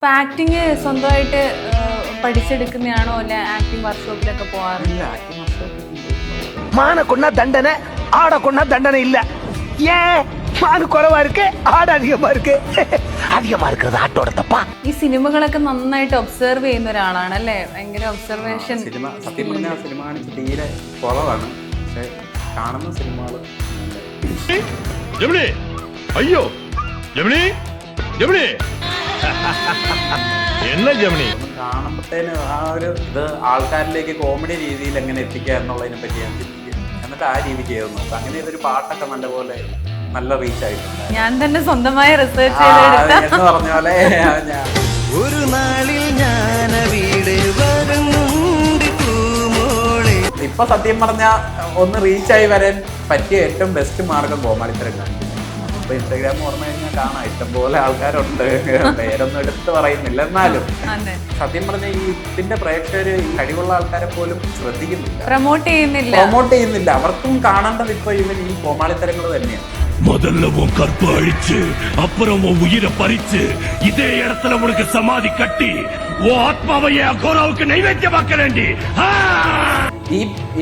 ഇപ്പൊ ആക്ടിങ് സ്വന്തമായിട്ട് പഠിച്ചെടുക്കുന്നതാണോ അല്ലെ ആക്ടിങ് വർക്ക്ഷോപ്പിലൊക്കെ പോവാറില്ല? மானக்குன்னா தண்டனை, ஆடக்குன்னா தண்டனை இல்ல. ஏன் மானு குறைவா இருக்கு, ஆடு அதிகமா இருக்கு. அதிகமா இருக்கிறது ஆட்டோட தப்பா. ഈ സിനിമകളൊക്കെ നന്നായിട്ട് ഒബ്സർവ് ചെയ്യുന്ന ഒരാളാണ് അല്ലേ? ഭയങ്കര ഒബ്സർവേഷൻ. സിനിമ സത്യം പറഞ്ഞാൽ സിനിമ കാണിച്ച് തീരെ കുറവാണ്, പക്ഷെ കാണുന്ന സിനിമകൾ അയ്യോ ജമിനി ജമിനി എന്നാ ജമിനി കാണുമ്പോഴത്തേന് ആ ഒരു ഇത് ആൾക്കാരിലേക്ക് കോമഡി രീതിയിൽ എങ്ങനെ എത്തിക്കുക എന്നുള്ളതിനെ പറ്റി ഞാൻ ചിന്തിക്കും. എന്നിട്ട് ആ രീതിക്ക് ചെയ്ത് നോക്കും. അങ്ങനെ ഇതൊരു പാട്ടൊക്കെ നല്ലപോലെ നല്ല റീച്ച് ആയിട്ടുണ്ട്. ഞാൻ തന്നെ സ്വന്തമായി റിസർച്ച് ചെയ്തെടുത്ത എന്ന് പറഞ്ഞ പോലെ ഞാൻ ഒരു നാളിൽ ഞാൻ വീട് വരുന്നുണ്ട് പൂമോളെ. ഇപ്പൊ സത്യം പറഞ്ഞാൽ ഒന്ന് റീച്ചായി വരാൻ പറ്റിയ ഏറ്റവും ബെസ്റ്റ് മാർഗം കോമാളിത്തരം കാണിക്കും. ഇപ്പൊ ഇൻസ്റ്റാഗ്രാം ഓർമ്മ കഴിഞ്ഞാൽ കാണാം, ഇഷ്ടംപോലെ ആൾക്കാരുണ്ട്. പേരൊന്നും എടുത്ത് പറയുന്നില്ല, എന്നാലും സത്യം പറഞ്ഞാൽ ഈ ഇതിന്റെ പ്രേക്ഷകര് കഴിവുള്ള ആൾക്കാരെ പോലും ശ്രദ്ധിക്കുന്നില്ല, പ്രൊമോട്ട് ചെയ്യുന്നില്ല. അവർക്കും കാണേണ്ടത് ഇപ്പൊ ഇവൻ ഈ കോമാളിത്തരങ്ങൾ തന്നെയാണ്. முதல்ல உன் கற்பை அழிச்சு அப்புறம் உன் உயிரை பறிச்சு இதே இடத்துல உனக்கு சமாதி கட்டி உன் ஆத்மாவையே அகோராவுக்கு நைவேத்தியமாக்க வேண்டி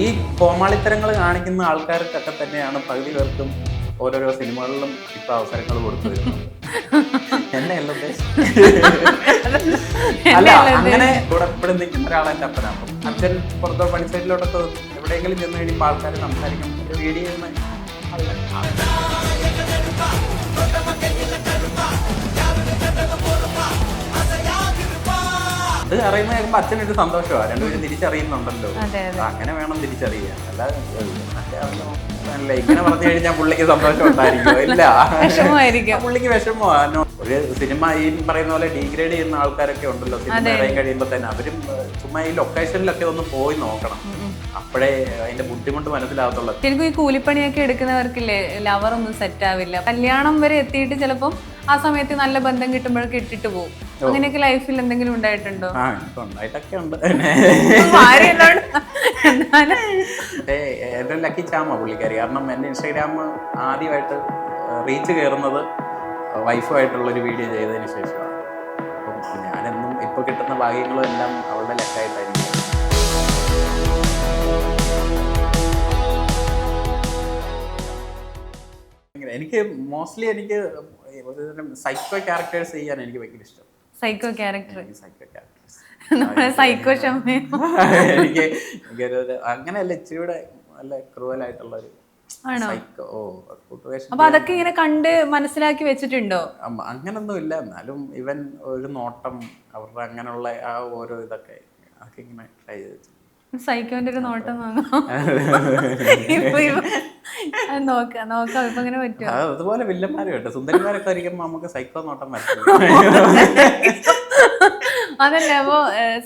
ഈ കോമാളിത്തരങ്ങൾ കാണിക്കുന്ന ആൾക്കാർക്കൊക്കെ തന്നെയാണ് പകുതി പേർക്കും ഓരോരോ സിനിമകളിലും ഇപ്പൊ അവസരങ്ങൾ കൊടുത്തു വരുന്നത്. എന്നെയല്ല അല്ല, അങ്ങനെ ഇവിടെ എപ്പോഴും നിൽക്കുന്ന ഒരാളെ എൻ്റെ അപ്പനാണ്. അച്ഛൻ പുറത്തോ പണി സൈഡിലോട്ടൊക്കെ എവിടെയെങ്കിലും ചെന്ന് കഴിയുമ്പോൾ ആൾക്കാർ സംസാരിക്കും, ഒരു വീഡിയോ ചെയ്യുന്ന അത് അറിയുന്ന കേൾക്കുമ്പോൾ അച്ഛനൊരു സന്തോഷമാണ്. രണ്ടുപേരും തിരിച്ചറിയുന്നുണ്ടല്ലോ, അങ്ങനെ വേണം തിരിച്ചറിയാൻ. അല്ലാതെ ഇങ്ങനെ പറഞ്ഞു കഴിഞ്ഞാൽ പുള്ളിക്ക് സന്തോഷം ഉണ്ടായിരിക്കും? ഇല്ല, പുള്ളിക്ക് വിഷമമാണ്. ഒരു സിനിമ ഈ പറയുന്ന പോലെ ഡീഗ്രേഡ് ചെയ്യുന്ന ആൾക്കാരൊക്കെ ഉണ്ടല്ലോ, സിനിമ ഇറങ്ങി കഴിയുമ്പോൾ തന്നെ അവരും ചുമ്മാ ഈ ലൊക്കേഷനിലൊക്കെ ഒന്ന് പോയി നോക്കണം, അപ്പോഴേ അതിന്റെ ബുദ്ധിമുട്ട് മനസ്സിലാകത്തുള്ളൂ. ശരിക്കും ഈ കൂലിപ്പണിയൊക്കെ എടുക്കുന്നവർക്കില്ലേ ലവർ ഒന്നും സെറ്റ് ആവില്ല. കല്യാണം വരെ എത്തിയിട്ട് ചിലപ്പം ആ സമയത്ത് നല്ല ബന്ധം കിട്ടുമ്പോഴൊക്കെ ഇട്ടിട്ട് പോകും. അങ്ങനെയൊക്കെ ലൈഫിൽ എന്തെങ്കിലും ഉണ്ടായിട്ടുണ്ടോ? ഉണ്ടായിട്ടൊക്കെ ഉണ്ട്. എന്റെ ലക്കി ചാമ പുള്ളിക്കാരി. കാരണം എന്റെ ഇൻസ്റ്റാഗ്രാം ആദ്യമായിട്ട് റീച്ച് കയറുന്നത് വൈഫുമായിട്ടുള്ളൊരു വീഡിയോ ചെയ്തതിന് ശേഷമാണ്. അപ്പം ഞാനെന്നും ഇപ്പൊ കിട്ടുന്ന ഭാഗ്യങ്ങളും എല്ലാം അവളുടെ ലക്കായിട്ടായിരിക്കും. എനിക്ക് മോസ്റ്റ്ലി എനിക്ക് ഒരുതരം സൈക്കോ ക്യാരക്ടേഴ്സ് ചെയ്യാൻ എനിക്ക് ഭയങ്കര ഇഷ്ടം. സൈക്കോ ക്യാരക്ടർ എനിക്ക് അങ്ങനെയല്ല, ഇച്ചിരിയുടെ നല്ല ക്രൂവലായിട്ടുള്ള ഒരു സൈക്കോ. അപ്പൊ അതൊക്കെ ഇങ്ങനെ കണ്ട് മനസ്സിലാക്കി വെച്ചിട്ടുണ്ടോ? അങ്ങനൊന്നും ഇല്ല, എന്നാലും ഇവൻ ഒരു നോട്ടം, അവരുടെ അങ്ങനെയുള്ള ആ ഓരോ ഇതൊക്കെ അതൊക്കെ ഇങ്ങനെ ട്രൈ ചെയ്ത് സൈക്കോന്റെ ഒരു നോട്ടം നോക്കാം ഇപ്പൊ ഇങ്ങനെ പറ്റുമോ? അതുപോലെ വില്ലന്മാരും കേട്ടോ, സുന്ദരിമാരൊക്കെ ആയിരിക്കുമ്പോ നമുക്ക് സൈക്കോ നോട്ടം വരും. അതല്ലേ, അപ്പൊ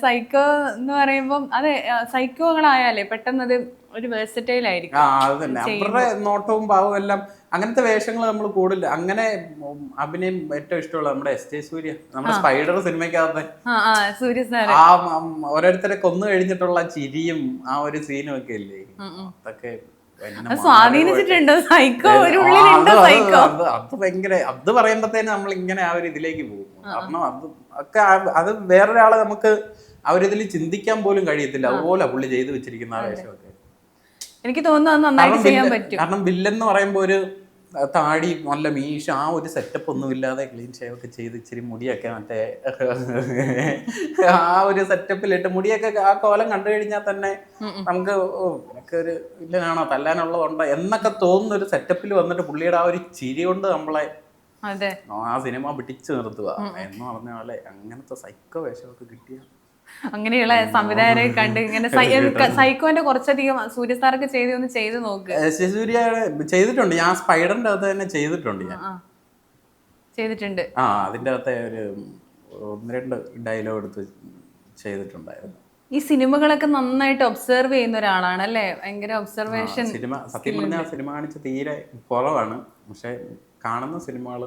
സൈക്കോ എന്ന് പറയുമ്പം അത് സൈക്കോകളായാലേ പെട്ടെന്നത് ഒരു വേഴ്സറ്റൈൽ ആയിരിക്കും. അത് തന്നെ, അവരുടെ നോട്ടവും ഭാവവും എല്ലാം അങ്ങനത്തെ വേഷങ്ങൾ നമ്മൾ കൂടുതൽ അങ്ങനെ അഭിനയം ഏറ്റവും ഇഷ്ടമുള്ള നമ്മുടെ എസ് ജെ സൂര്യ, നമ്മുടെ സ്പൈഡർ സിനിമയ്ക്കകത്ത് ആ ഓരോരുത്തരെ കൊന്നു കഴിഞ്ഞിട്ടുള്ള ചിരിയും ആ ഒരു സീനും ഒക്കെ ഇല്ലേ, അതൊക്കെ സ്വാധീനിച്ചിട്ടുണ്ടോ? സൈക്കോ അത് ഭയങ്കര, അത് പറയുമ്പോഴത്തേന് നമ്മൾ ഇങ്ങനെ ആ ഒരു ഇതിലേക്ക് പോകും. കാരണം അത് ഒക്കെ അത് വേറൊരാളെ നമുക്ക് ആ ഒരു ഇതിൽ ചിന്തിക്കാൻ പോലും കഴിയത്തില്ല. അതുപോലെ പുള്ളി ചെയ്തു വെച്ചിരിക്കുന്ന ആ വേഷമൊക്കെ എനിക്ക് തോന്നുന്നു നന്നായിട്ട് ചെയ്യാൻ പറ്റും. കാരണം വില്ലൻ എന്ന് പറയുമ്പോ ഒരു താടി നല്ല മീശ ആ ഒരു സെറ്റപ്പ് ഒന്നും ഇല്ലാതെ ക്ലീൻ ഷേവ് ഒക്കെ ചെയ്ത് ഇച്ചിരി മുടിയൊക്കെ മറ്റേ ആ ഒരു സെറ്റപ്പിലിട്ട് മുടിയൊക്കെ ആ കോലം കണ്ടു കഴിഞ്ഞാൽ തന്നെ നമുക്ക് എനിക്ക് ഒരു വില്ലനാണോ തല്ലാനുള്ളതുണ്ടോ എന്നൊക്കെ തോന്നുന്ന ഒരു സെറ്റപ്പിൽ വന്നിട്ട് പുള്ളിയുടെ ആ ഒരു ചിരി കൊണ്ട് നമ്മളെ ആ സിനിമ പിടിച്ചു നിർത്തുക എന്ന് പറഞ്ഞ പോലെ അങ്ങനത്തെ സൈക്കോ വേഷമൊക്കെ കിട്ടിയ അങ്ങനെയുള്ള സംവിധായകരെ കണ്ട് ഇങ്ങനെ സൈക്കോന്റെ കുറച്ചധികം സൂര്യ സാറൊക്കെ ചെയ്ത് നോക്ക്. സൂര്യ ചെയ്തിട്ടുണ്ട്, ഞാൻ സ്പൈഡറിന്റെ അകത്ത് തന്നെ ചെയ്തിട്ടുണ്ട്. അതിന്റെ അകത്തെ ഒരു 1-2 ഡയലോഗ് എടുത്ത് ചെയ്തിട്ടുണ്ടായിരുന്നു. ഈ സിനിമകളൊക്കെ നന്നായിട്ട് ഒബ്സർവ് ചെയ്യുന്ന ഒരാളാണ് അല്ലേ? ഭയങ്കര ഒബ്സർവേഷൻ. സിനിമ സത്യം പറഞ്ഞാൽ സിനിമ കാണിച്ച് തീരെ കുറവാണ്, പക്ഷെ കാണുന്ന സിനിമകൾ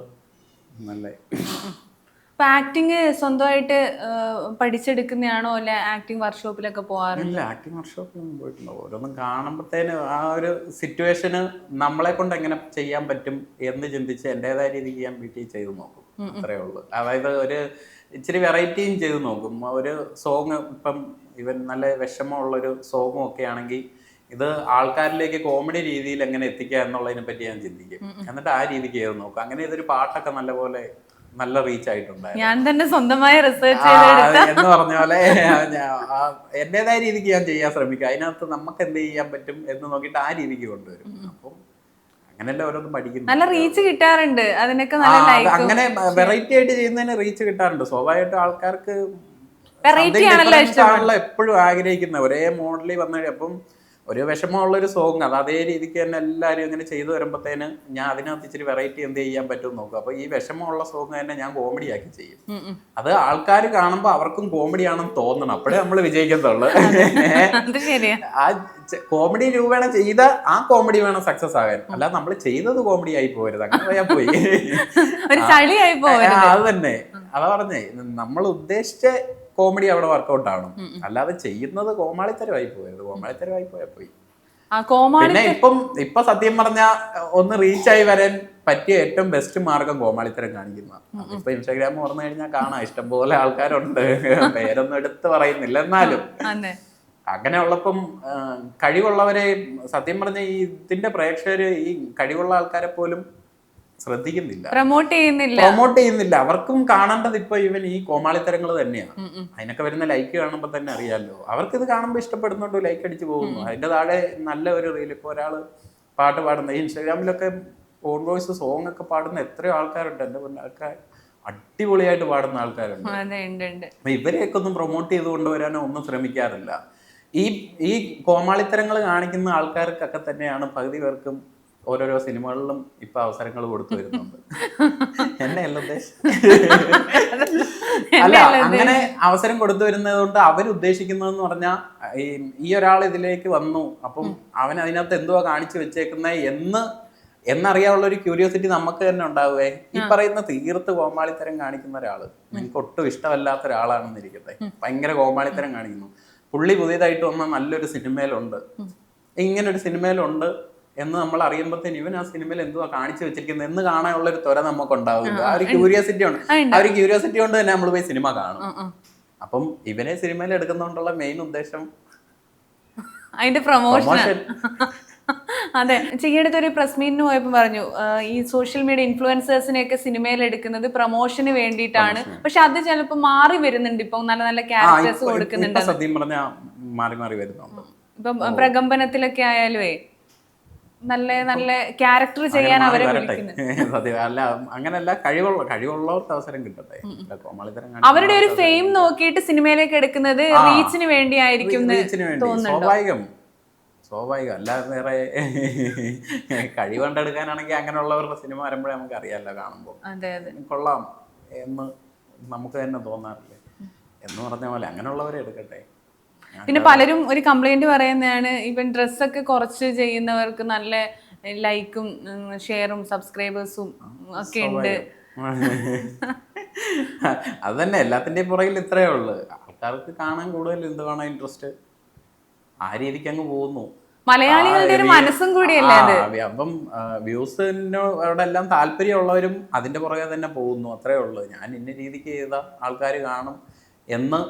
നല്ല. ഇപ്പൊ ആക്ടിങ് സ്വന്തമായിട്ട് പഠിച്ചെടുക്കുന്നതാണോ അല്ലെ ആക്ടിങ് വർക്ക്ഷോപ്പിലൊക്കെ പോവാറില്ല? ആക്ടിങ് വർക്ക്ഷോപ്പിലൊന്നും പോയിട്ടില്ല. ഓരോന്നും കാണുമ്പോഴത്തേന് ആ ഒരു സിറ്റുവേഷന് നമ്മളെ കൊണ്ട് എങ്ങനെ ചെയ്യാൻ പറ്റും എന്ന് ചിന്തിച്ച് എൻ്റെതായ രീതിക്ക് ഞാൻ വീട്ടിൽ ചെയ്ത് നോക്കും, അത്രേ ഉള്ളൂ. അതായത് ഒരു ഇച്ചിരി വെറൈറ്റിയും ചെയ്ത് നോക്കും. ഒരു സോങ് ഇപ്പം ഇവൻ നല്ല വിഷമമുള്ളൊരു സോങ്ങും ഒക്കെ ആണെങ്കിൽ ഇത് ആൾക്കാരിലേക്ക് കോമഡി രീതിയിൽ എങ്ങനെ എത്തിക്കുക എന്നുള്ളതിനെ പറ്റി ഞാൻ ചിന്തിക്കും. എന്നിട്ട് ആ രീതിക്ക് ചെയ്ത് നോക്കും. അങ്ങനെ ഇതൊരു പാട്ടൊക്കെ നല്ല റീച്ച് ആയിട്ടുണ്ടായിരുന്നു. ഞാൻ തന്നെ സ്വന്തമായി റിസർച്ച് എന്ന് പറഞ്ഞ പോലെ എന്റേതായ രീതിക്ക് ഞാൻ ചെയ്യാൻ ശ്രമിക്കും. അതിനകത്ത് നമുക്ക് എന്ത് ചെയ്യാൻ പറ്റും എന്ന് നോക്കിയിട്ട് ആ രീതിക്ക് കൊണ്ടുവരും. അപ്പം അങ്ങനെയല്ല ഓരോന്നും പഠിക്കുന്നു. നല്ല റീച്ച് കിട്ടാറുണ്ട് അതിനൊക്കെ, നല്ല ലൈക്ക്. അങ്ങനെ വെറൈറ്റി ആയിട്ട് ചെയ്യുന്നതിന് റീച്ച് കിട്ടാറുണ്ട്. സ്വാഭാവികമായിട്ടും ആൾക്കാർക്ക് വെറൈറ്റി ആണല്ലോ എപ്പോഴും ആഗ്രഹിക്കുന്നത്. ഒരേ മോഡലിൽ വന്ന അപ്പം ഒരു വിഷമമുള്ളൊരു സോങ് അത് അതേ രീതിക്ക് തന്നെ എല്ലാവരും ഇങ്ങനെ ചെയ്തു വരുമ്പോഴത്തേന് ഞാൻ അതിനകത്ത് ഇച്ചിരി വെറൈറ്റി എന്ത് ചെയ്യാൻ പറ്റുമെന്ന് നോക്കും. അപ്പൊ ഈ വിഷമമുള്ള സോങ് തന്നെ ഞാൻ കോമഡി ആക്കി ചെയ്യും. അത് ആൾക്കാർ കാണുമ്പോൾ അവർക്കും കോമഡി ആണെന്ന് തോന്നണം. അപ്പോഴേ നമ്മൾ വിജയിക്കത്തുള്ളൂ. ആ കോമഡി രൂപേണ ചെയ്ത ആ കോമഡി വേണം സക്സസ് ആകാൻ. അല്ലാതെ നമ്മൾ ചെയ്തത് കോമഡി ആയി പോകരുത്. അങ്ങനെ പോയാൽ പോയി അത് തന്നെ. അതാ പറഞ്ഞേ, നമ്മൾ ഉദ്ദേശിച്ച കോമഡി അവിടെ വർക്കൗട്ട് ആവണം. അല്ലാതെ ചെയ്യുന്നത് കോമാളിത്തരമായി പോയത്. കോമാളിത്തരമായി പോയാൽ പോയി. പിന്നെ ഇപ്പൊ സത്യം പറഞ്ഞ ഒന്ന് റീച്ചായി വരാൻ പറ്റിയ ഏറ്റവും ബെസ്റ്റ് മാർഗം കോമാളിത്തരം കാണിക്കുന്ന. ഇപ്പൊ ഇൻസ്റ്റാഗ്രാം തുറന്നു കഴിഞ്ഞാൽ കാണാം, ഇഷ്ടംപോലെ ആൾക്കാരുണ്ട്. പേരൊന്നും എടുത്ത് പറയുന്നില്ല. എന്നാലും അങ്ങനെയുള്ളപ്പം കഴിവുള്ളവരെ സത്യം പറഞ്ഞ ഈ ഇതിന്റെ പ്രേക്ഷകര് ഈ കഴിവുള്ള ആൾക്കാരെ പോലും ശ്രദ്ധിക്കുന്നില്ല, പ്രൊമോട്ട് ചെയ്യുന്നില്ല. അവർക്കും കാണേണ്ടത് ഇപ്പൊ ഇവൻ ഈ കോമാളിത്തരങ്ങൾ തന്നെയാണ്. അതിനൊക്കെ വരുന്ന ലൈക്ക് കാണുമ്പോൾ തന്നെ അറിയാമല്ലോ. അവർക്ക് ഇത് കാണുമ്പോൾ ഇഷ്ടപ്പെടുന്നുണ്ടോ, ലൈക്ക് അടിച്ച് പോകുന്നു. അതിന്റെ താഴെ നല്ല ഒരു റീൽ. ഇപ്പൊ ഒരാള് പാട്ട് പാടുന്ന ഇൻസ്റ്റാഗ്രാമിലൊക്കെ ഓൺ വോയിസ് സോങ് ഒക്കെ പാടുന്ന എത്രയോ ആൾക്കാരുണ്ട്. എന്റെ ആൾക്കാർ അടിപൊളിയായിട്ട് പാടുന്ന ആൾക്കാരുണ്ട്. ഇവരെയൊക്കെ ഒന്നും പ്രൊമോട്ട് ചെയ്ത് കൊണ്ടുവരാനോ ഒന്നും ശ്രമിക്കാറില്ല. ഈ കോമാളിത്തരങ്ങൾ കാണിക്കുന്ന ആൾക്കാർക്കൊക്കെ തന്നെയാണ് പകുതി പേർക്കും ഓരോരോ സിനിമകളിലും ഇപ്പൊ അവസരങ്ങൾ കൊടുത്തു വരുന്നുണ്ട്. എന്നെയല്ല ഉദ്ദേശം. അല്ല, അങ്ങനെ അവസരം കൊടുത്തു വരുന്നത് കൊണ്ട് അവരുദ്ദേശിക്കുന്നതെന്ന് പറഞ്ഞാൽ ഈ ഒരാൾ ഇതിലേക്ക് വന്നു, അപ്പം അവൻ അതിനകത്ത് എന്തുവാ കാണിച്ചു വെച്ചേക്കുന്നത് എന്നറിയാനുള്ള ഒരു ക്യൂരിയോസിറ്റി നമുക്ക് തന്നെ ഉണ്ടാവുകയെ. ഈ പറയുന്ന തീർത്ത് കോമാളിത്തരം കാണിക്കുന്ന ഒരാള് നിങ്ങൾക്ക് ഒട്ടും ഇഷ്ടമല്ലാത്ത ഒരാളാണെന്നിരിക്കട്ടെ, ഭയങ്കര കോമാളിത്തരം കാണിക്കുന്നു. പുള്ളി പുതിയതായിട്ട് വന്ന നല്ലൊരു സിനിമയിലുണ്ട്, ഇങ്ങനൊരു സിനിമയിലുണ്ട് എന്ന് നമ്മൾ അറിയുമ്പോഴത്തേന് ഇവൻ ആ സിനിമയിൽ എന്തുവാ കാണിച്ചു വെച്ചിരിക്കുന്നത് എന്ന് കാണാനുള്ള ഒരു ത്വര നമുക്ക് ഉണ്ടാവില്ല. ആ ഒരു ക്യൂരിയോസിറ്റി ഉണ്ട്. ആ ഒരു ക്യൂരിയോസിറ്റി കൊണ്ട് തന്നെ നമ്മൾ പോയി സിനിമ കാണും. അപ്പം ഇവനെ സിനിമയിൽ എടുക്കുന്നതുകൊണ്ടുള്ള മെയിൻ ഉദ്ദേശം അതിന്റെ പ്രൊമോഷൻ. അതെ, ചെയ്യെടുത്ത് ഒരു പ്രസ് മീറ്റിന് പോയപ്പോ പറഞ്ഞു ഈ സോഷ്യൽ മീഡിയ ഇൻഫ്ലുവൻസേഴ്സിനെയൊക്കെ സിനിമയിൽ എടുക്കുന്നത് പ്രൊമോഷന് വേണ്ടിയിട്ടാണ്. പക്ഷെ അത് ചിലപ്പോ മാറി വരുന്നുണ്ട്. ഇപ്പൊ നല്ല നല്ല ക്യാരക്ടേഴ്സ് കൊടുക്കുന്നുണ്ട്. സത്യം പറഞ്ഞാൽ മാറി വരുന്നുണ്ട്. ഇപ്പൊ പ്രകമ്പനത്തിലൊക്കെ ആയാലുവേ നല്ല നല്ല ക്യാരക്ടർ ചെയ്യാൻ അവരെ വിളിക്കുന്നത്. അല്ല, അങ്ങനല്ല, കഴിവുള്ളവർക്ക് അവസരം കിട്ടട്ടെ. അവരുടെ ഒരു ഫെയിം നോക്കിയിട്ട് സിനിമയിലേക്ക് എടുക്കുന്നത് റീച്ചിന് വേണ്ടിയായിരിക്കും. സ്വാഭാവികം. അല്ലാതെ വേറെ കഴിവ് കണ്ടെടുക്കാനാണെങ്കിൽ അങ്ങനെയുള്ളവരുടെ സിനിമ വരുമ്പോഴേ നമുക്ക് അറിയാമല്ലോ, കാണുമ്പോൾ കൊള്ളാം എന്ന് നമുക്ക് തന്നെ തോന്നാറില്ലേ എന്ന് പറഞ്ഞ പോലെ അങ്ങനെയുള്ളവരെ എടുക്കട്ടെ. പിന്നെ പലരും ഒരു കംപ്ലൈന്റ് പറയുന്നതാണ്, ഇവൻ ഡ്രസ്സൊക്കെ കുറച്ച് ചെയ്യുന്നവർക്ക് നല്ല ലൈക്കും ഷെയറും സബ്സ്ക്രൈബേഴ്സും ഒക്കെ ഉണ്ട്. അത് തന്നെ, എല്ലാത്തിന്റെയും പുറകിൽ ഇത്രയേ ഉള്ളു. ആൾക്കാർക്ക് കാണാൻ കൂടുതൽ എന്ത് കാണാൻ ഇൻട്രസ്റ്റ്, ആ രീതിക്ക് അങ്ങ് പോകുന്നു. മലയാളികളുടെ ഒരു മനസ്സും കൂടിയല്ലേ അത്. അപ്പം വ്യൂസിനോടെല്ലാം താല്പര്യമുള്ളവരും അതിന്റെ പുറകെ തന്നെ പോകുന്നു. അത്രേ ഉള്ളു. ഞാൻ ഇന്ന രീതിക്ക് ചെയ്ത ആൾക്കാർ കാണും എന്ന്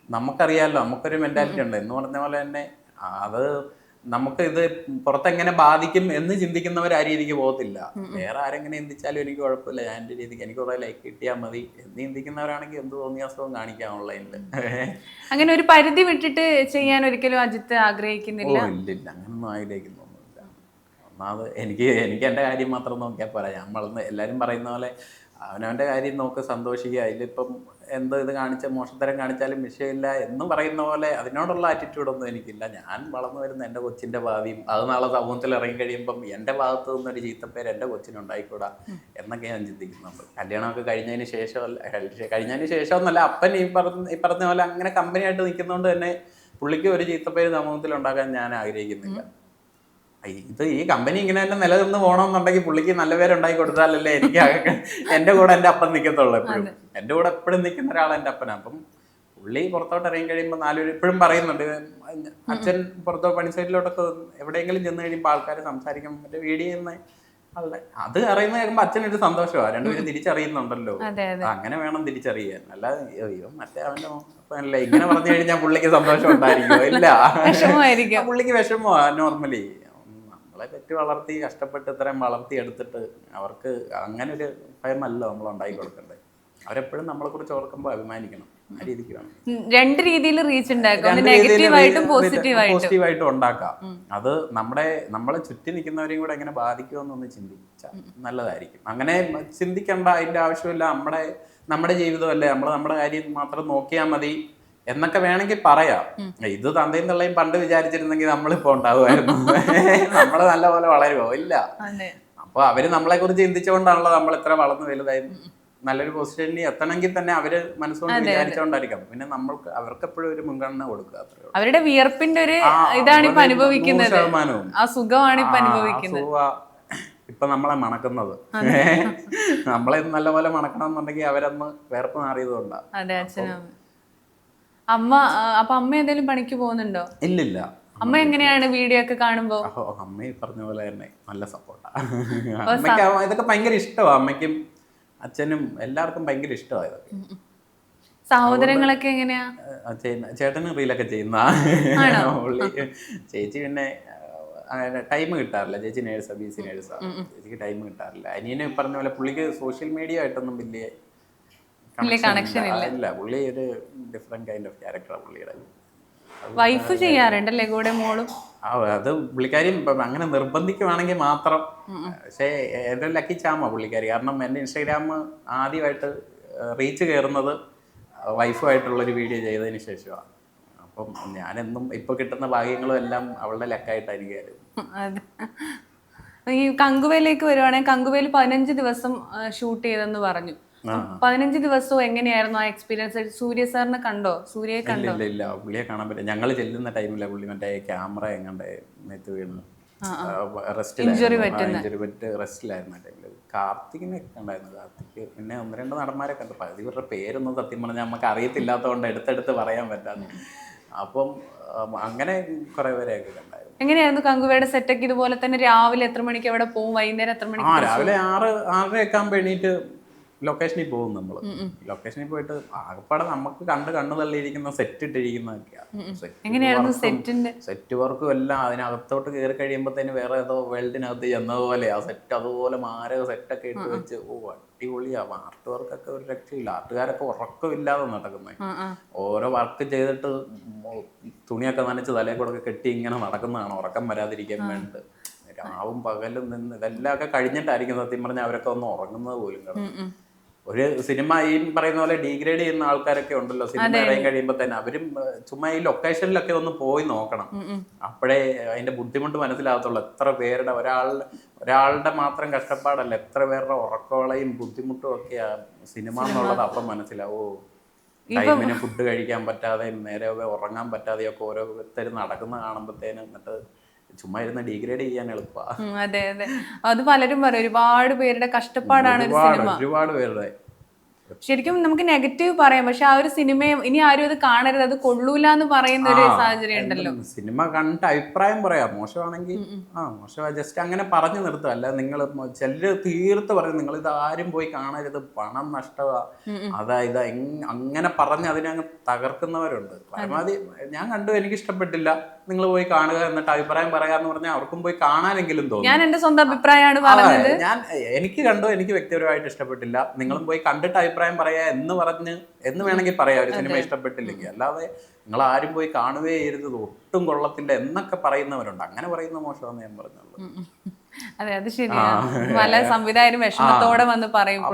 നമുക്കറിയാമല്ലോ. നമുക്കൊരു മെന്റാലിറ്റി ഉണ്ട്. എന്ന് പറഞ്ഞ പോലെ തന്നെ അത് നമുക്ക് ഇത് പുറത്തെങ്ങനെ ബാധിക്കും എന്ന് ചിന്തിക്കുന്നവർ ആ രീതിക്ക് പോകത്തില്ല. വേറെ ആരെങ്ങനെ ചിന്തിച്ചാലും എനിക്ക് കുഴപ്പമില്ല, ഞാൻ എൻ്റെ രീതിക്ക് എനിക്ക് കുറെ ലൈക്ക് കിട്ടിയാൽ മതി എന്ന് ചിന്തിക്കുന്നവരാണെങ്കിൽ എന്ത് തോന്നിയ അസുഖം കാണിക്കാം ഓൺലൈനിൽ. അങ്ങനെ ഒരു പരിധി വിട്ടിട്ട് ചെയ്യാൻ ഒരിക്കലും അജിത്ത് ആഗ്രഹിക്കുന്നില്ല. ഇല്ലില്ല, അങ്ങനൊന്നും ആഗ്രഹിക്കുന്നൊന്നുമില്ല. ഒന്നാമത് എനിക്ക് എൻ്റെ കാര്യം മാത്രം നോക്കിയാൽ പോരാ. നമ്മളൊന്ന് എല്ലാവരും പറയുന്ന പോലെ അവനവൻ്റെ കാര്യം നോക്ക്, സന്തോഷിക്കുക. അതിലിപ്പം എന്തോ ഇത് മോശത്തരം കാണിച്ചാലും വിഷയമില്ല എന്ന് പറയുന്ന പോലെ അതിനോടുള്ള ആറ്റിറ്റ്യൂഡൊന്നും എനിക്കില്ല. ഞാൻ വളർന്നു വരുന്ന എൻ്റെ കൊച്ചിൻ്റെ ഭാവിയും അത് നാളെ സമൂഹത്തിൽ ഇറങ്ങി കഴിയുമ്പം എൻ്റെ ഭാഗത്ത് നിന്നൊരു ചീത്തപ്പേര് എൻ്റെ കൊച്ചിനുണ്ടായിക്കൂടാ എന്നൊക്കെ ഞാൻ ചിന്തിക്കുന്നുണ്ട്. കല്യാണമൊക്കെ കഴിഞ്ഞതിന് ശേഷമൊന്നല്ല, അപ്പൻ ഈ പറഞ്ഞ പോലെ അങ്ങനെ കമ്പനിയായിട്ട് നിൽക്കുന്നതുകൊണ്ട് തന്നെ പുള്ളിക്ക് ഒരു ചീത്തപ്പേര് സമൂഹത്തിൽ ഉണ്ടാക്കാൻ ഞാൻ ആഗ്രഹിക്കുന്നില്ല. ഈ കമ്പനി ഇങ്ങനെ തന്നെ നിലനിന്ന് പോകണമെന്നുണ്ടെങ്കിൽ പുള്ളിക്ക് നല്ല പേരുണ്ടാക്കി കൊടുത്താലല്ലേ എനിക്ക് എൻ്റെ കൂടെ എൻ്റെ അപ്പൻ നിൽക്കത്തുള്ളൂ. എപ്പോഴും എൻ്റെ കൂടെ എപ്പോഴും നിൽക്കുന്ന ഒരാൾ എൻ്റെ അപ്പനാണ്. അപ്പം പുള്ളി പുറത്തോട്ട് ഇറങ്ങി കഴിയുമ്പോൾ ഇപ്പോഴും പറയുന്നുണ്ട്, അച്ഛൻ പുറത്തോ പണി സൈഡിലോട്ടൊക്കെ എവിടെയെങ്കിലും ചെന്ന് കഴിയുമ്പോൾ ആൾക്കാർ സംസാരിക്കും, മറ്റേ വീഡിയോ അത് അറിയുന്ന കേൾക്കുമ്പോ അച്ഛനൊരു സന്തോഷമാണ്, രണ്ടുപേരും തിരിച്ചറിയുന്നുണ്ടല്ലോ. അതെ അതെ. അങ്ങനെ വേണം തിരിച്ചറിയാൻ. അല്ലാതെ അയ്യോ മറ്റേ അവന്റെ ഇങ്ങനെ പറഞ്ഞു കഴിഞ്ഞാൽ പുള്ളിക്ക് സന്തോഷം ഉണ്ടായിരിക്കോ? ഇല്ല, വിഷമമായിരിക്കും. പുള്ളിക്ക് വിഷമമാ. നോർമലി നമ്മളെ പെറ്റ് വളർത്തി കഷ്ടപ്പെട്ട് ഇത്രയും വളർത്തി എടുത്തിട്ട് അവർക്ക് അങ്ങനെ ഒരു ഭയമല്ല നമ്മൾ ഉണ്ടാക്കി കൊടുക്കേണ്ടത്. അവരെപ്പോഴും നമ്മളെ കുറിച്ച് ഓർക്കുമ്പോൾ അഭിമാനിക്കണം. ആ രീതിക്ക് വേണം. രണ്ട് രീതിയിൽ റീച്ച് ഉണ്ടാക്കാം, നെഗറ്റീവായിട്ടും പോസിറ്റീവായിട്ടും ഉണ്ടാക്കാം. അത് നമ്മളെ ചുറ്റി നിൽക്കുന്നവരെയും കൂടെ എങ്ങനെ ബാധിക്കുമെന്നൊന്ന് ചിന്തിച്ചാൽ നല്ലതായിരിക്കും. അങ്ങനെ ചിന്തിക്കേണ്ട അതിന്റെ ആവശ്യമില്ല. നമ്മുടെ ജീവിതമല്ലേ, നമ്മുടെ കാര്യം മാത്രം നോക്കിയാൽ മതി എന്നൊക്കെ വേണമെങ്കിൽ പറയാം. ഇത് തന്തയും തള്ളയും പണ്ട് വിചാരിച്ചിരുന്നെങ്കിൽ നമ്മളിപ്പോ ഉണ്ടാവുമായിരുന്നു. നമ്മള് നല്ലപോലെ വളരുമോ? ഇല്ല. അപ്പൊ അവര് നമ്മളെ കുറിച്ച് ചിന്തിച്ചുകൊണ്ടാണല്ലോ നമ്മൾ ഇത്ര വളർന്നു വലുതായി നല്ലൊരു പൊസിഷനിൽ എത്തണമെങ്കിൽ തന്നെ അവര് മനസ്സുകൊണ്ട് വിചാരിച്ചുകൊണ്ടായിരിക്കാം. പിന്നെ അവർക്ക് എപ്പോഴും ഒരു മുൻഗണന കൊടുക്കുക. അവരുടെ വിയർപ്പിന്റെ ഒരു ഇതാണ് ഇപ്പൊ അനുഭവിക്കുന്നത്, ആ സുഖമാണ് ഇപ്പൊ അനുഭവിക്കുന്നത്. ഇപ്പൊ നമ്മളെ മണക്കുന്നത്, നമ്മളെ നല്ലപോലെ മണക്കണം എന്നുണ്ടെങ്കിൽ അവരന്ന് വേർപ്പ് മാറിയത് കൊണ്ടാണ്. അതെ, അച്ഛനും അമ്മ. അപ്പൊ അമ്മ എന്തെങ്കിലും പണിക്ക് പോകുന്നുണ്ടോ? ഇല്ലില്ല. അമ്മ എങ്ങനെയാണ് വീഡിയോ ഒക്കെ കാണുമ്പോ? അമ്മ പറഞ്ഞ പോലെ തന്നെ നല്ല സപ്പോർട്ടാ. അമ്മയ്ക്ക് ഇതൊക്കെ ഭയങ്കര ഇഷ്ടമാണ്. അമ്മയ്ക്കും അച്ഛനും എല്ലാവർക്കും ഭയങ്കര ഇഷ്ടമാണ് ഇതൊക്കെ. സഹോദരങ്ങളൊക്കെ എങ്ങനെയാ? ചേട്ടന് റീലൊക്കെ ചെയ്യുന്ന പുള്ളി. ചേച്ചി പിന്നെ ടൈം കിട്ടാറില്ല. ചേച്ചി നേഴ്സാ, BC നേഴ്സാ. ചേച്ചിക്ക് ടൈം കിട്ടാറില്ല. അനിയന് പറഞ്ഞ പോലെ പുള്ളിക്ക് സോഷ്യൽ മീഡിയ ആയിട്ടൊന്നും വലിയ കണക്ഷൻ ഇല്ല. പുള്ളി ഒരു ഡിഫറെന്റ് കൈൻഡ് ഓഫ് ക്യാരക്ടറാണ് പുള്ളിയുടെ. വൈഫ് ചെയ്യാറുണ്ടല്ലേ കൂടെ മോളും? അത് പുള്ളിക്കാരി അങ്ങനെ നിർബന്ധിക്കുവാണെങ്കിൽ മാത്രം. പക്ഷേ എൻ്റെ ലക്കി ചാമ പുള്ളിക്കാരി. കാരണം എൻ്റെ ഇൻസ്റ്റാഗ്രാം ആദ്യമായിട്ട് റീച്ച് കയറുന്നത് വൈഫുമായിട്ടുള്ളൊരു വീഡിയോ ചെയ്തതിന് ശേഷമാണ്. അപ്പം ഞാനെന്നും ഇപ്പൊ കിട്ടുന്ന ഭാഗ്യങ്ങളും എല്ലാം അവളുടെ ലക്കായിട്ടായിരിക്കും. ഈ കങ്കുവയിലേക്ക് വരുവാണെങ്കിൽ കങ്കുവയിൽ 15 ദിവസം ഷൂട്ട് ചെയ്തെന്ന് പറഞ്ഞു. 15 ദിവസവും എങ്ങനെയായിരുന്നു ആ എക്സ്പീരിയൻസ്? സൂര്യ സാറിനെ കണ്ടോ? സൂര്യയെ കണ്ടോ? ഇല്ല, പുള്ളിയെ കാണാൻ പറ്റില്ല. ഞങ്ങള് ചെല്ലുന്ന ടൈമില്ല പുള്ളി മറ്റേ ക്യാമറ എങ്ങാണ്ട് നെറ്റ് വീണ് ഇഞ്ചുറി റെസ്റ്റിലായിരുന്നു ആ ടൈമില്. കാർത്തികിനെ കണ്ടായിരുന്നു. കാർത്തിക് പിന്നെ 1-2 നടന്മാരെ കണ്ടു. ഇവരുടെ പേരൊന്നും സത്യം പറഞ്ഞാൽ നമുക്ക് അറിയത്തില്ലാത്തതുകൊണ്ട് എടുത്തെടുത്ത് പറയാൻ പറ്റാന്ന്. അപ്പം അങ്ങനെ കുറെ പേരെയൊക്കെ കണ്ടായിരുന്നു. എങ്ങനെയായിരുന്നു കങ്കുവയുടെ സെറ്റൊക്കെ? ഇതുപോലെ തന്നെ രാവിലെ എത്ര മണിക്ക് അവിടെ പോകും, വൈകുന്നേരം എത്ര മണിക്ക്? രാവിലെ 6-6:30 ആകുമ്പോൾ എണീറ്റ് ലൊക്കേഷനിൽ പോകും. നമ്മള് ലൊക്കേഷനിൽ പോയിട്ട് ആകപ്പാടെ നമുക്ക് കണ്ണു തള്ളിയിരിക്കുന്ന സെറ്റ് ഇട്ടിരിക്കുന്നതൊക്കെയാണ്. സെറ്റ് വർക്കും എല്ലാം അതിനകത്തോട്ട് കയറി കഴിയുമ്പോഴത്തേന് വേറെ ഏതോ വേൾഡിനകത്ത് ചെന്നതുപോലെ ആ സെറ്റ് അതുപോലെ മാരക സെറ്റൊക്കെ ഇട്ട് വെച്ച് അടിപൊളിയാ. ആർട്ട് വർക്കൊക്കെ ഒരു രക്ഷയില്ല. ആർട്ടുകാരൊക്കെ ഉറക്കമില്ലാതെ നടക്കുന്നത്. ഓരോ വർക്ക് ചെയ്തിട്ട് തുണിയൊക്കെ നനച്ച് തലയിൽ കൂടെ കെട്ടി ഇങ്ങനെ നടക്കുന്നതാണ് ഉറക്കം വരാതിരിക്കാൻ വേണ്ടിട്ട്. രാവും പകലും നിന്ന് ഇതെല്ലാം ഒക്കെ കഴിഞ്ഞിട്ടായിരിക്കും സത്യം പറഞ്ഞാൽ അവരൊക്കെ ഒന്ന് ഉറങ്ങുന്നത് പോലും കിടന്നു. ഒരു സിനിമ ഈ പറയുന്ന പോലെ ഡീഗ്രേഡ് ചെയ്യുന്ന ആൾക്കാരൊക്കെ ഉണ്ടല്ലോ, സിനിമ ഇറങ്ങി കഴിയുമ്പോ തന്നെ അവരും ചുമ്മാ ഈ ലൊക്കേഷനിലൊക്കെ ഒന്ന് പോയി നോക്കണം. അപ്പോഴേ അതിന്റെ ബുദ്ധിമുട്ട് മനസ്സിലാകത്തുള്ളൂ. എത്ര പേരുടെ ഒരാളുടെ മാത്രം കഷ്ടപ്പാടല്ല, എത്ര പേരുടെ ഉറക്കങ്ങളെയും ബുദ്ധിമുട്ടും ഒക്കെയാ സിനിമ എന്നുള്ളത് അപ്പം മനസ്സിലാവോ. ടൈമിന് ഫുഡ് കഴിക്കാൻ പറ്റാതെ നേരെ ഉറങ്ങാൻ പറ്റാതെയൊക്കെ ഓരോരുത്തർ നടക്കുന്ന കാണുമ്പോഴത്തേനും എന്നിട്ട് ചുമ്മാ ഇരുന്ന് ഡീഗ്രേഡ് ചെയ്യാൻ എളുപ്പമാണ്. അതെ അതെ, അത് പലരും പറയും. ഒരുപാട് പേരുടെ കഷ്ടപ്പാടാണ് ഒരുപാട് പേരുടെ. ശരിക്കും നമുക്ക് നെഗറ്റീവ് പറയാം, പക്ഷെ ആ ഒരു സിനിമയെ ഇനി ആരും അത് കാണരുത്, അത് കൊള്ളൂല എന്ന് പറയുന്ന ഒരു സാഹചര്യം ഉണ്ടല്ലോ. സിനിമ കണ്ടിട്ട് അഭിപ്രായം പറയാം. മോശമാണെങ്കിൽ മോശം ജസ്റ്റ് അങ്ങനെ പറഞ്ഞു നിർത്തുക. അല്ല നിങ്ങൾ ചിലര് തീർത്ത് പറയും നിങ്ങൾ ഇത് ആരും പോയി കാണരുത്, പണം നഷ്ടമാ, അതായത് അങ്ങനെ പറഞ്ഞ് അതിനങ്ങ് തകർക്കുന്നവരുണ്ട്. പരമാവധി ഞാൻ കണ്ടു, എനിക്ക് ഇഷ്ടപ്പെട്ടില്ല, നിങ്ങൾ പോയി കാണുക, എന്നിട്ട് അഭിപ്രായം പറയാന്ന് പറഞ്ഞാൽ അവർക്കും പോയി കാണാനെങ്കിലും തോന്നും. ഞാൻ എന്റെ സ്വന്തം അഭിപ്രായമാണ് പറഞ്ഞത്. എനിക്ക് കണ്ടു, എനിക്ക് വ്യക്തിപരമായിട്ട് ഇഷ്ടപ്പെട്ടില്ല, നിങ്ങളും പോയി കണ്ടിട്ട് അഭിപ്രായം പറയാ എന്ന് വേണമെങ്കിൽ പറയാം ഒരു സിനിമ ഇഷ്ടപ്പെട്ടില്ലെങ്കിൽ. അല്ലാതെ നിങ്ങൾ ആരും പോയി കാണുകയേ ചെയ്യരുത്, ഒട്ടും കൊള്ളത്തില്ല എന്നൊക്കെ പറയുന്നവരുണ്ട്. അങ്ങനെ പറയുന്ന മോശമാണെന്ന് ഞാൻ പറഞ്ഞുള്ളൂ. അതെ, അത് ശരിയാണ്. പല സംവിധായകരും വിഷമത്തോടെ വന്ന് പറയും.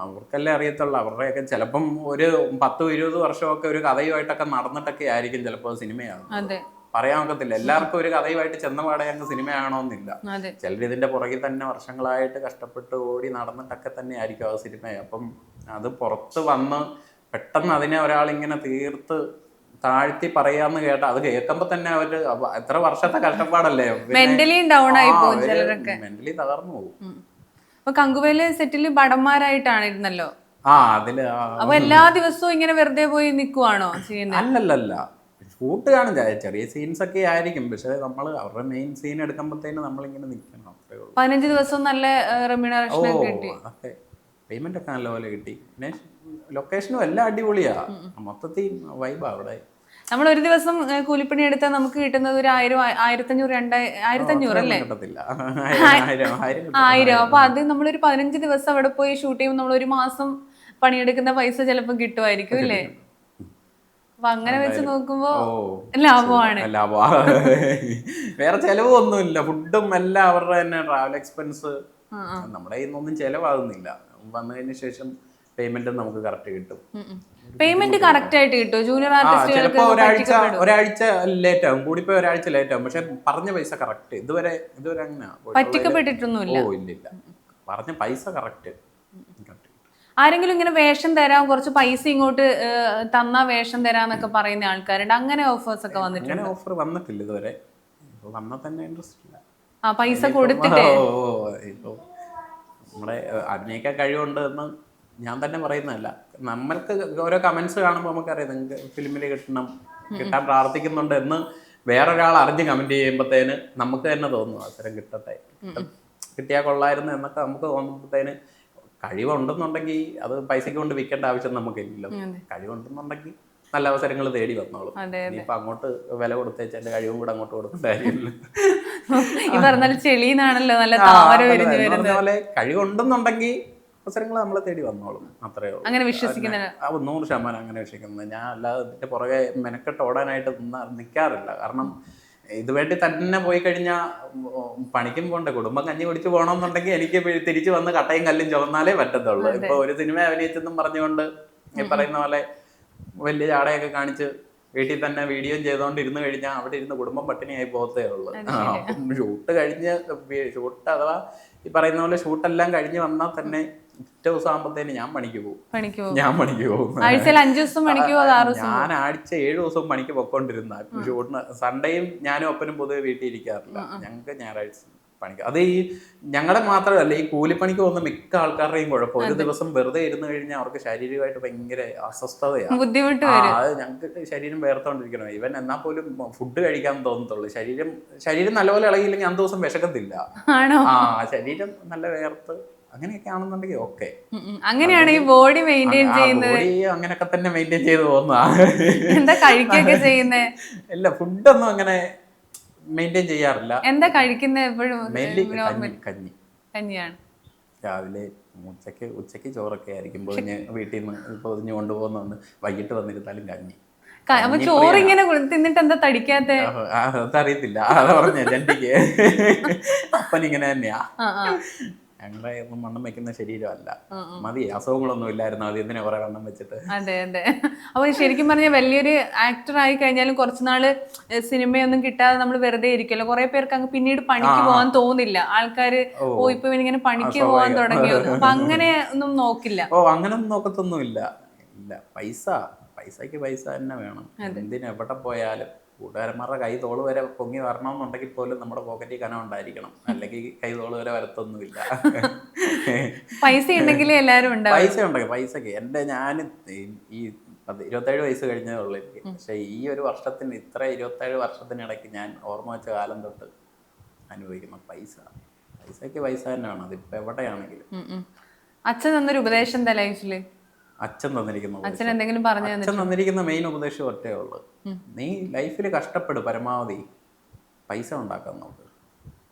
അവർക്കല്ലേ അറിയത്തുള്ളൂ. അവരുടെയൊക്കെ ചിലപ്പം ഒരു 10-20 വർഷമൊക്കെ ഒരു കഥയുമായിട്ടൊക്കെ നടന്നിട്ടൊക്കെ ആയിരിക്കും ചിലപ്പോൾ സിനിമയാകും. പറയാൻ ഒക്കത്തില്ല. എല്ലാവർക്കും ഒരു കഥയുമായിട്ട് ചെന്നപാടെ അങ്ങ് സിനിമയാണോന്നില്ല. ചിലർ ഇതിന്റെ പുറകിൽ തന്നെ വർഷങ്ങളായിട്ട് കഷ്ടപ്പെട്ട് ഓടി നടന്നിട്ടൊക്കെ തന്നെ ആയിരിക്കും ആ സിനിമ. അപ്പം അത് പുറത്ത് വന്ന് പെട്ടെന്ന് അതിനെ ഒരാളിങ്ങനെ തീർത്ത് താഴ്ത്തി പറയാന്ന് കേട്ടാ അത് കേൾക്കുമ്പോ തന്നെ അവര് എത്ര വർഷത്തെ കഷ്ടപ്പാടല്ലേ, മെന്റലി ഡൗൺ ആയി പോകും ചിലരൊക്കെ, മെന്റലി തകർന്നു പോകും. അപ്പൊ കങ്കുവയില് സെറ്റില് ഭടന്മാരായിട്ടാണ് ഇരുന്നല്ലോ. അതില് അപ്പൊ എല്ലാ ദിവസവും ഇങ്ങനെ വെറുതെ പോയി നിക്കുവാണോ ചെയ്യുന്നത്? അല്ലല്ല, ഷൂട്ട് കാണും, ചെറിയ സീൻസ് ഒക്കെ ആയിരിക്കും. പക്ഷെ നമ്മൾ അവരുടെ മെയിൻ സീൻ എടുക്കുമ്പോഴത്തേന് നമ്മളിങ്ങനെ നിൽക്കണം. അത്രേ ഉള്ളൂ. 15 ദിവസം നല്ല റെമ്യൂണറേഷൻ ഒക്കെ കിട്ടി. പേയ്മെന്റ് ഒക്കെ നല്ലപോലെ കിട്ടി. പിന്നെ ലൊക്കേഷനും എല്ലാം അടിപൊളിയാ, മൊത്തത്തിൽ വൈബാ അവിടെ. നമ്മൾ ഒരു ദിവസം കൂലിപ്പണി എടുത്താൽ നമുക്ക് കിട്ടുന്നത് ഒരു 1000, 1500, 1500 അല്ലേ? 1000. അപ്പൊ അത് നമ്മളൊരു 15 ദിവസം അവിടെ പോയി ഷൂട്ട് ചെയ്യുമ്പോൾ നമ്മൾ ഒരു മാസം പണിയെടുക്കുന്ന പൈസ ചിലപ്പോൾ കിട്ടുമായിരിക്കും അല്ലേ? അപ്പൊ അങ്ങനെ വെച്ച് നോക്കുമ്പോ ലാഭമാണ്. വേറെ ചെലവൊന്നുമില്ല, ഫുഡും എല്ലാം അവരുടെ തന്നെ, ട്രാവൽ എക്സ്പെൻസ് നമ്മുടെ കയ്യിൽ നിന്നൊന്നും ചെലവാകുന്നില്ല. വന്നതിന് ശേഷം പേയ്മെന്റും നമുക്ക് കറക്റ്റ് കിട്ടും. പേയ്മെന്റ് കറക്റ്റ് ആയിട്ട് കിട്ടും. ജൂനിയർ ആർട്ടിസ്റ്റുകൾക്ക് ഒരാഴ്ച ലേറ്റ് ആവും, കൂടിപ്പോയി ഒരാഴ്ച ലേറ്റ് ആവും. പക്ഷെ പറഞ്ഞ പൈസ കറക്റ്റ്. ഇതുവരെ അങ്ങനെ പറ്റിക്കപ്പെട്ടിട്ടൊന്നുമില്ല. ഇല്ല, പറഞ്ഞ പൈസ കറക്റ്റ്. ആരെങ്കിലും ഇങ്ങനെ വേഷം തരാം, കുറച്ച് പൈസ ഇങ്ങോട്ട് തന്നാ വേഷം തരാന്നൊക്കെ പറയുന്ന ആൾക്കാരുണ്ട്. അങ്ങനെ ഓഫേഴ്സ് ഒക്കെ വന്നിട്ടുണ്ട്? അങ്ങനെ ഓഫർ വന്നിട്ടില്ല ഇതുവരെ. വന്നാൽ തന്നെ ഇൻട്രസ്റ്റ് ഇല്ല. പൈസ കൊടുത്തിട്ട് ഇപ്പൊ നമ്മുടെ അഭിനയിക്കാൻ കഴിവുണ്ട് എന്ന് ഞാൻ തന്നെ പറയുന്നതല്ല, നമ്മൾക്ക് ഓരോ കമന്റ്സ് കാണുമ്പോൾ നമുക്കറിയാം നിങ്ങൾക്ക് ഫിലിമിൽ കിട്ടാൻ പ്രാർത്ഥിക്കുന്നുണ്ട് എന്ന് വേറൊരാൾ അറിഞ്ഞ് കമന്റ് ചെയ്യുമ്പോഴത്തേന് നമുക്ക് തന്നെ തോന്നും അവസരം കിട്ടിയാൽ കൊള്ളായിരുന്നു എന്നൊക്കെ നമുക്ക് തോന്നുമ്പോഴത്തേന്. കഴിവുണ്ടെന്നുണ്ടെങ്കിൽ അത് പൈസക്ക് കൊണ്ട് വിൽക്കേണ്ട ആവശ്യം നമുക്കില്ലല്ലോ. കഴിവുണ്ടെന്നുണ്ടെങ്കിൽ നല്ല അവസരങ്ങൾ തേടി വന്നോളും. ഇനിയിപ്പൊ അങ്ങോട്ട് വില കൊടുത്തേച്ച് എന്റെ കഴിവും കൂടെ അങ്ങോട്ട് കൊടുക്കേണ്ട കാര്യമില്ല. പോലെ കഴിവുണ്ടെന്നുണ്ടെങ്കിൽ അവസരങ്ങൾ നമ്മളെ തേടി വന്നോളും, അത്രേ ഉള്ളൂ. അങ്ങനെ വിശ്വസിക്കുന്ന 100% അങ്ങനെ വിശ്വസിക്കുന്നത്. ഞാൻ അല്ലാതെ ഇതിന്റെ പുറകെ മെനക്കെട്ട് ഓടാനായിട്ട് നിൽക്കാറില്ല. കാരണം ഇതുവേണ്ടി തന്നെ പോയി കഴിഞ്ഞാൽ പണിക്കും പോണ്ടേ, കുടുംബം കഞ്ഞി കുടിച്ച് പോകണമെന്നുണ്ടെങ്കിൽ എനിക്ക് തിരിച്ചു വന്ന് കട്ടയും കല്ലും ചുവന്നാലേ പറ്റത്തുള്ളൂ. ഇപ്പൊ ഒരു സിനിമ അഭിനയിച്ചെന്നും പറഞ്ഞുകൊണ്ട് ഈ പറയുന്ന പോലെ വലിയ ചാടയൊക്കെ കാണിച്ച് വീട്ടിൽ തന്നെ വീഡിയോ ചെയ്തോണ്ടിരുന്നു കഴിഞ്ഞാൽ അവിടെ ഇരുന്ന് കുടുംബം പട്ടിണിയായി പോകത്തേ ഉള്ളൂ. ഷൂട്ട് അഥവാ ഈ പറയുന്ന പോലെ ഷൂട്ടെല്ലാം കഴിഞ്ഞ് വന്നാൽ തന്നെ പിറ്റേ ദിവസം ആകുമ്പോഴത്തേന് ഞാൻ പണിക്ക് പോകും. ഞാൻ ആഴ്ച 7 ദിവസവും പണിക്ക് പൊക്കോണ്ടിരുന്ന ഷൂട്ടിന്. സൺഡേയും ഞാനും ഒപ്പനും പൊതുവെ വീട്ടിൽ ഇരിക്കാറില്ല. ഞങ്ങൾക്ക് ഞായറാഴ്ച പണിക്ക്. അത് ഈ ഞങ്ങളെ മാത്രമല്ല, ഈ കൂലിപ്പണിക്ക് പോകുന്ന മിക്ക ആൾക്കാരുടെയും കുഴപ്പം ഒരു ദിവസം വെറുതെ ഇരുന്ന് കഴിഞ്ഞാൽ അവർക്ക് ശാരീരികമായിട്ട് ഭയങ്കര അസ്വസ്ഥതയാണ്, ബുദ്ധിമുട്ട്. അത് ഞങ്ങൾക്ക് ശരീരം വേർത്തോണ്ടിരിക്കണം. ഇവൻ എന്നാൽ പോലും ഫുഡ് കഴിക്കാൻ തോന്നത്തുള്ളൂ. ശരീരം നല്ലപോലെ ഇളകിയില്ലെങ്കിൽ അന്ന് ദിവസം വിശക്കത്തില്ല. ശരീരം നല്ല വേർത്ത് അങ്ങനെയൊക്കെ ആണെന്നുണ്ടെങ്കിൽ ഓക്കെ. അങ്ങനെയാണ് ഈ ബോഡി മെയിൻറ്റെയിൻ ചെയ്യുന്നത്. ബോഡി അങ്ങനെയൊക്കെ തന്നെ മെയിൻറ്റെയിൻ ചെയ്ത് പോകുന്നതാ. എന്താ കഴിക്കൊക്കെ ചെയ്യുന്നേ? ഇല്ല, ഫുഡൊന്നും അങ്ങനെ മെയിൻറ്റെയിൻ ചെയ്യാറില്ല. എന്താ കഴിക്കുന്നത് എപ്പോഴും? കഞ്ഞിയാണ് രാവിലെ. ഉച്ചക്ക് ചോറൊക്കെ ആയിരിക്കും വീട്ടിൽ നിന്ന് പൊതിഞ്ഞ് കൊണ്ടുപോകുന്ന. വൈകിട്ട് വന്നിരുന്നാലും കഞ്ഞി. അപ്പൊ ചോറ് ഇങ്ങനെ തിന്നിട്ട് എന്താ തടിക്കാത്ത? അതറിയത്തില്ല, അതാ പറഞ്ഞ ജന്റിക്ക് അപ്പനിങ്ങനെ തന്നെയാ. ഞങ്ങളെ ഒന്നും വണ്ണം വെക്കുന്ന ശരീരമല്ല. മതി, അസുഖങ്ങളൊന്നും ഇല്ലായിരുന്നു. അത് എന്തിനാ കുറെ വണ്ണം വെച്ചിട്ട്. അതെ. അപ്പൊ ശരിക്കും പറഞ്ഞാൽ വലിയൊരു ആക്ടർ ആയി കഴിഞ്ഞാലും കുറച്ചുനാള് സിനിമയൊന്നും കിട്ടാതെ നമ്മൾ വെറുതെ ഇരിക്കല്ലോ. കുറെ പേർക്ക് അങ്ങ് പിന്നീട് പണിക്ക് പോകാൻ തോന്നില്ല. ആൾക്കാര് ഇപ്പൊ ഇങ്ങനെ പണിക്ക് പോകാൻ തുടങ്ങിയോ? അപ്പൊ അങ്ങനെ ഒന്നും നോക്കില്ല. അങ്ങനൊന്നും നോക്കത്തൊന്നുമില്ല. ഇല്ല, പൈസക്ക് പൈസ തന്നെ വേണം. എന്തിനും എവിടെ പോയാലും. കൂട്ടുകാരന്മാരുടെ കൈ തോള് വരെ പൊങ്ങി വരണമെന്നുണ്ടെങ്കിൽ പോലും നമ്മുടെ പോക്കറ്റിൽ കനം ഉണ്ടായിരിക്കണം. അല്ലെങ്കിൽ കൈ തോള് വരെ വരത്തൊന്നുമില്ല. പൈസ ഉണ്ടെങ്കിൽ എല്ലാവരും ഉണ്ടാവും. പൈസ ഉണ്ടെങ്കിൽ പൈസക്ക് ഞാൻ ഈ 27 വയസ്സ് കഴിഞ്ഞതേ ഉള്ളൂ എനിക്ക്. പക്ഷെ ഈ ഒരു വർഷത്തിന് 27 വർഷത്തിനിടയ്ക്ക് ഞാൻ ഓർമ്മ വെച്ച കാലം തൊട്ട് അനുഭവിക്കുന്ന പൈസക്ക് പൈസ തന്നെയാണ്. അതിപ്പോ എവിടെയാണെങ്കിലും. അച്ഛൻ തന്നൊരു ഉപദേശം എന്താ ലൈഫില്? അച്ഛൻ തന്നിരിക്കുന്ന മെയിൻ ഉപദേശം ഒറ്റേ ഉള്ളു. നീ ലൈഫിൽ കഷ്ടപ്പെട്, പരമാവധി പൈസ ഉണ്ടാക്കാൻ നോക്ക്.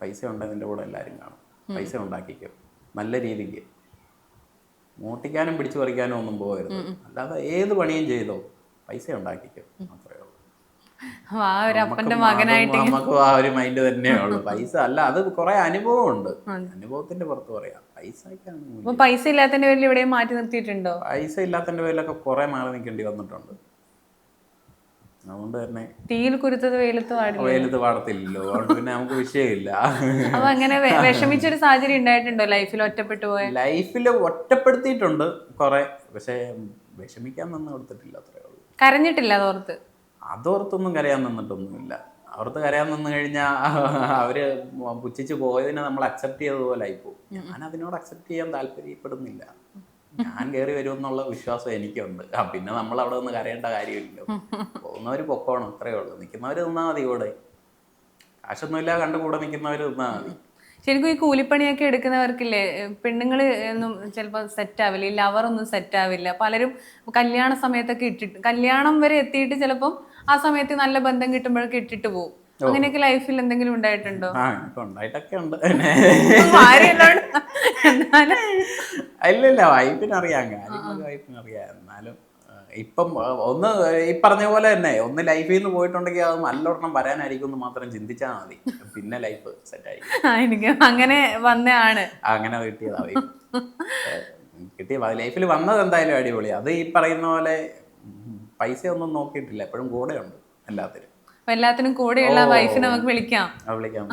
പൈസ ഉണ്ടെങ്കിൽ നിന്റെ കൂടെ എല്ലാവരും കാണും. പൈസ ഉണ്ടാക്കിക്കും നല്ല രീതിക്ക്. മോട്ടിക്കാനും പിടിച്ചു പറിക്കാനും ഒന്നും പോകരുത്. അല്ലാതെ ഏത് പണിയും ചെയ്തോ, പൈസ ഉണ്ടാക്കിക്കും, അത്രേ ഉള്ളൂ. നമുക്ക് ആ ഒരു മൈൻഡ് തന്നെയേ ഉള്ളൂ. പൈസ അല്ല, അത് കുറെ അനുഭവം ഉണ്ട്. അനുഭവത്തിന്റെ പുറത്ത് പറയാം. പൈസ ഇല്ലാത്തതിന്റെ പേരിൽ ഇവിടെ മാറ്റി നിർത്തിയിട്ടുണ്ടോ? പൈസ ഇല്ലാത്തതിന്റെ പേരിലൊക്കെ കുറെ മാറി നിൽക്കേണ്ടി വന്നിട്ടുണ്ട്. അതുകൊണ്ട് തന്നെ തീയിൽ കുരുത്തത് വെയിലത്ത് പാടത്തില്ലല്ലോ. അതുകൊണ്ട് പിന്നെ നമുക്ക് വിഷയമില്ല. അപ്പൊ അങ്ങനെ വിഷമിച്ചൊരു സാഹചര്യം ഉണ്ടായിട്ടുണ്ടോ ലൈഫിൽ? ഒറ്റപ്പെട്ടു പോയ ലൈഫിൽ ഒറ്റപ്പെടുത്തിയിട്ടുണ്ട് കുറെ. പക്ഷെ വിഷമിക്കാൻ നിന്ന് കൊടുത്തിട്ടില്ല, അത്രേ ഉള്ളൂ. കരഞ്ഞിട്ടില്ല അതോർത്തൊന്നും കരയാൻ നിന്നിട്ടൊന്നുമില്ല. അവർക്ക് കരയാൻ നിന്ന് കഴിഞ്ഞാൽ അവര് പുച്ഛിച്ച് പോയതിനെ നമ്മൾ അക്സെപ്റ്റ് ചെയ്തതുപോലെ ആയിപ്പോവും. ഞാൻ അതിനോട് അക്സെപ്റ്റ് ചെയ്യാൻ താല്പര്യപ്പെടുന്നില്ല. ഞാൻ കയറി വരുമെന്നുള്ള വിശ്വാസം എനിക്കുണ്ട്. പിന്നെ നമ്മൾ അവിടെ നിന്ന് കരയേണ്ട കാര്യമില്ലല്ലോ. പോകുന്നവര് പൊക്കോണം, അത്രേ ഉള്ളൂ. നിൽക്കുന്നവര് നിന്നാൽ മതി. കൂടെ കാശൊന്നുമില്ല കണ്ട് കൂടെ നിൽക്കുന്നവര് നിന്നാൽ മതി. ശരിക്കും ഈ കൂലിപ്പണിയൊക്കെ എടുക്കുന്നവർക്കില്ലേ, പെണ്ണുങ്ങൾ ഒന്നും ചിലപ്പോൾ സെറ്റ് ആവില്ല, ഈ ലവറൊന്നും സെറ്റ് ആവില്ല. പലരും കല്യാണ സമയത്തൊക്കെ ഇട്ടിട്ട്, കല്യാണം വരെ എത്തിയിട്ട് ചിലപ്പം ആ സമയത്ത് നല്ല ബന്ധം കിട്ടുമ്പോഴൊക്കെ ഇട്ടിട്ട് പോകും. അങ്ങനെയൊക്കെ ലൈഫിൽ എന്തെങ്കിലും ഉണ്ടായിട്ടുണ്ടോ? ഉണ്ടായിട്ടൊക്കെ ഉണ്ട്. ഇല്ല വൈഫിനറിയാം, കാര്യങ്ങളൊക്കെ വൈഫിനറിയാം. എന്നാലും ഇപ്പം ഒന്ന് ഈ പറഞ്ഞ പോലെ തന്നെ ഒന്ന് ലൈഫിൽ നിന്ന് പോയിട്ടുണ്ടെങ്കിൽ അത് നല്ലൊരെണ്ണം വരാനായിരിക്കും എന്ന് മാത്രം ചിന്തിച്ചാൽ മതി. പിന്നെ ലൈഫ് സെറ്റ് ആയിരിക്കും. എനിക്ക് അങ്ങനെ വന്നതാണ്, അങ്ങനെ കിട്ടിയതാ കിട്ടിയ ലൈഫിൽ വന്നത് എന്തായാലും അടിപൊളി. അത് ഈ പറയുന്ന പോലെ പൈസ ഒന്നും നോക്കിയിട്ടില്ല, എപ്പോഴും കൂടെ ഉണ്ട് എല്ലാത്തിനും. എല്ലാത്തിനും കൂടെയുള്ള വൈഫിനെ നമുക്ക് വിളിക്കാം. വിളിക്കാം.